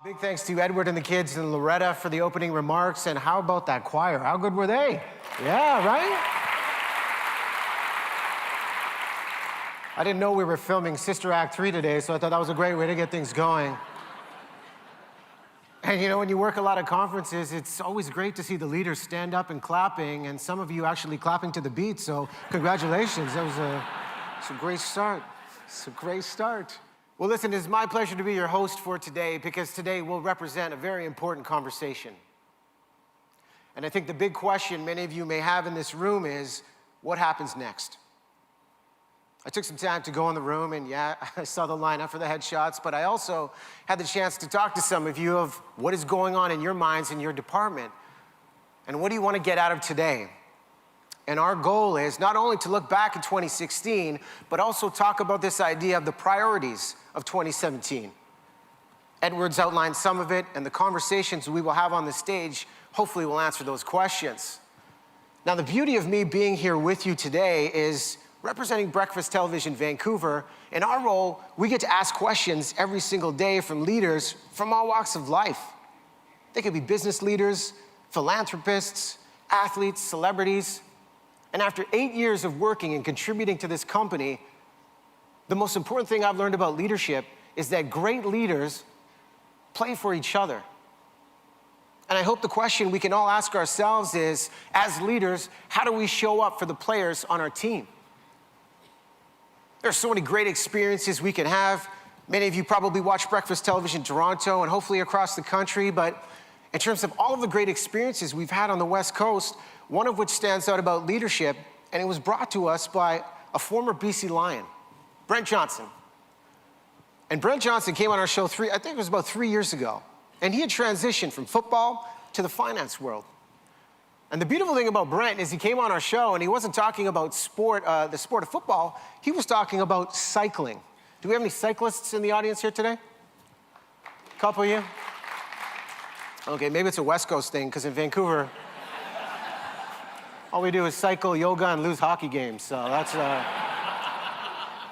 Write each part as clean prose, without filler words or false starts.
Big thanks to Edward and the kids and Loretta for the opening remarks. And how about that choir? How good were they? Yeah, right? I didn't know we were filming Sister Act 3 today, so I thought that was a great way to get things going. And you know, when you work a lot of conferences, it's always great to see the leaders stand up and clapping, and some of you actually clapping to the beat, so congratulations. It's a great start. It's a great start. Well, listen, it's my pleasure to be your host for today, because today will represent a very important conversation. And I think the big question many of you may have in this room is, what happens next? I took some time to go in the room, and yeah, I saw the lineup for the headshots, but I also had the chance to talk to some of you of what is going on in your minds in your department, and what do you want to get out of today? And our goal is not only to look back at 2016, but also talk about this idea of the priorities of 2017. Edward's outlined some of it, and the conversations we will have on the stage hopefully will answer those questions. Now, the beauty of me being here with you today is representing Breakfast Television Vancouver. In our role, we get to ask questions every single day from leaders from all walks of life. They could be business leaders, philanthropists, athletes, celebrities. And after 8 years of working and contributing to this company, the most important thing I've learned about leadership is that great leaders play for each other. And I hope the question we can all ask ourselves is, as leaders, how do we show up for the players on our team? There are so many great experiences we can have. Many of you probably watch Breakfast Television Toronto and hopefully across the country, but in terms of all of the great experiences we've had on the West Coast, one of which stands out about leadership, and it was brought to us by a former BC Lion, Brent Johnson. And Brent Johnson came on our show I think it was about 3 years ago, and he had transitioned from football to the finance world. And the beautiful thing about Brent is he came on our show and he wasn't talking about sport, the sport of football, he was talking about cycling. Do we have any cyclists in the audience here today? A couple of you? Okay, maybe it's a West Coast thing, because in Vancouver, all we do is cycle, yoga, and lose hockey games. So that's,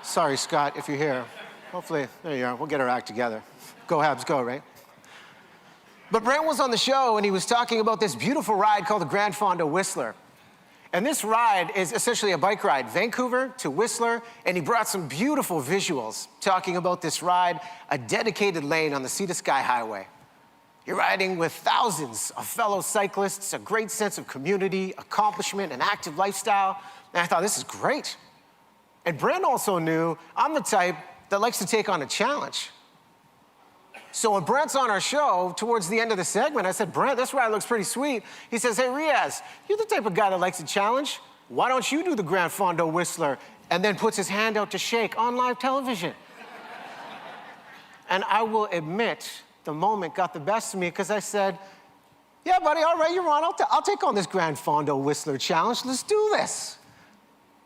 sorry, Scott, if you're here. Hopefully, there you are, we'll get our act together. Go Habs, go, right? But Brent was on the show, and he was talking about this beautiful ride called the Grand Fondo Whistler. And this ride is essentially a bike ride, Vancouver to Whistler, and he brought some beautiful visuals talking about this ride, a dedicated lane on the Sea to Sky Highway. You're riding with thousands of fellow cyclists, a great sense of community, accomplishment, and active lifestyle. And I thought, this is great. And Brent also knew I'm the type that likes to take on a challenge. So when Brent's on our show, towards the end of the segment, I said, Brent, this ride looks pretty sweet. He says, hey, Riaz, you're the type of guy that likes a challenge. Why don't you do the Grand Fondo Whistler? And then puts his hand out to shake on live television. And I will admit, the moment got the best of me, because I said, yeah, buddy, all right, you're on. I'll take on this Grand Fondo Whistler challenge. Let's do this.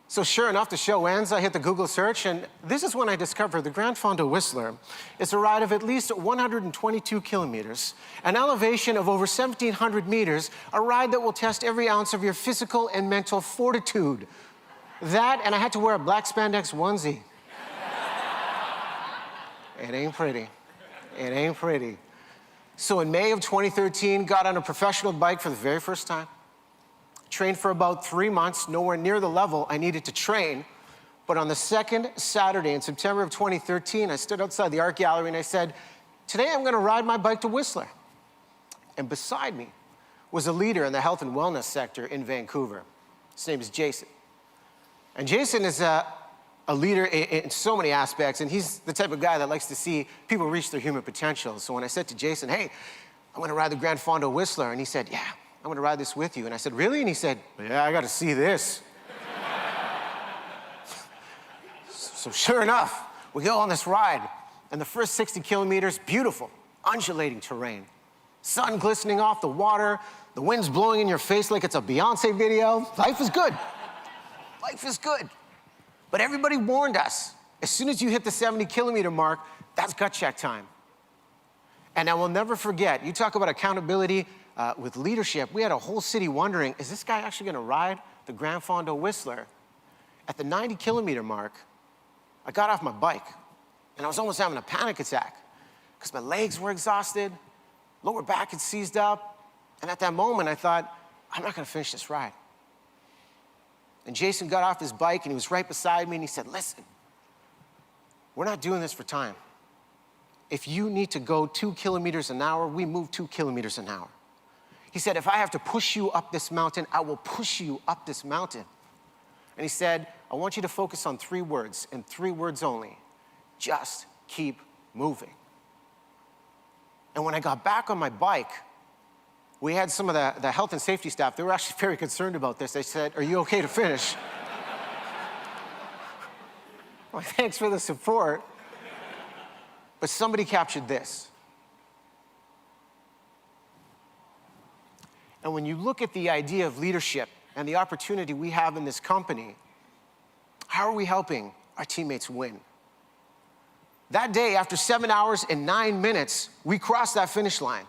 So sure enough, the show ends. I hit the Google search, and this is when I discovered the Grand Fondo Whistler. It's a ride of at least 122 kilometers, an elevation of over 1,700 meters, a ride that will test every ounce of your physical and mental fortitude. That, and I had to wear a black spandex onesie. It ain't pretty. It ain't pretty. So in May of 2013, got on a professional bike for the very first time. Trained for about 3 months, nowhere near the level I needed to train. But on the second Saturday in September of 2013, I stood outside the art gallery and I said, today I'm gonna ride my bike to Whistler. And beside me was a leader in the health and wellness sector in Vancouver. His name is Jason. And Jason is a leader in so many aspects, and he's the type of guy that likes to see people reach their human potential. So when I said to Jason, hey, I'm gonna ride the Grand Fondo Whistler, and he said, yeah, I'm gonna ride this with you. And I said, really? And he said, yeah, I gotta see this. So sure enough, we go on this ride, and the first 60 kilometers, beautiful, undulating terrain. Sun glistening off the water, the wind's blowing in your face like it's a Beyonce video. Life is good. Life is good. But everybody warned us, as soon as you hit the 70-kilometer mark, that's gut check time. And I will never forget, you talk about accountability with leadership. We had a whole city wondering, is this guy actually gonna ride the Grand Fondo Whistler? At the 90-kilometer mark, I got off my bike, and I was almost having a panic attack. because my legs were exhausted, lower back had seized up, and at that moment I thought, I'm not gonna finish this ride. And Jason got off his bike and he was right beside me and he said, listen, we're not doing this for time. If you need to go 2 kilometers an hour, we move 2 kilometers an hour. He said, if I have to push you up this mountain, I will push you up this mountain. And he said, I want you to focus on 3 words, and 3 words only. Just keep moving. And when I got back on my bike, we had some of the health and safety staff. They were actually very concerned about this. They said, are you okay to finish? Well, thanks for the support. But somebody captured this. And when you look at the idea of leadership and the opportunity we have in this company, how are we helping our teammates win? That day, after 7 hours and 9 minutes, we crossed that finish line.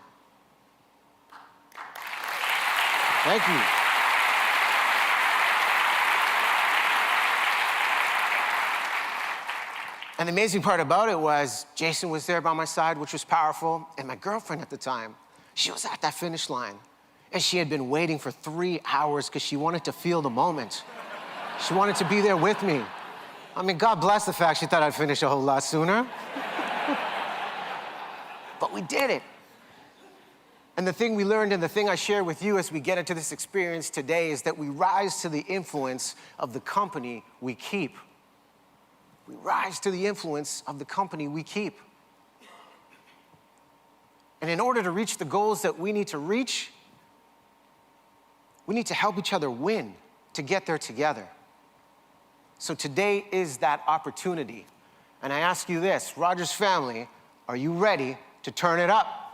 Thank you. And the amazing part about it was Jason was there by my side, which was powerful, and my girlfriend at the time, she was at that finish line. And she had been waiting for 3 hours because she wanted to feel the moment. She wanted to be there with me. I mean, God bless the fact she thought I'd finish a whole lot sooner. But we did it. And the thing we learned and the thing I share with you as we get into this experience today is that we rise to the influence of the company we keep. We rise to the influence of the company we keep. And in order to reach the goals that we need to reach, we need to help each other win to get there together. So today is that opportunity. And I ask you this, Rogers family, are you ready to turn it up?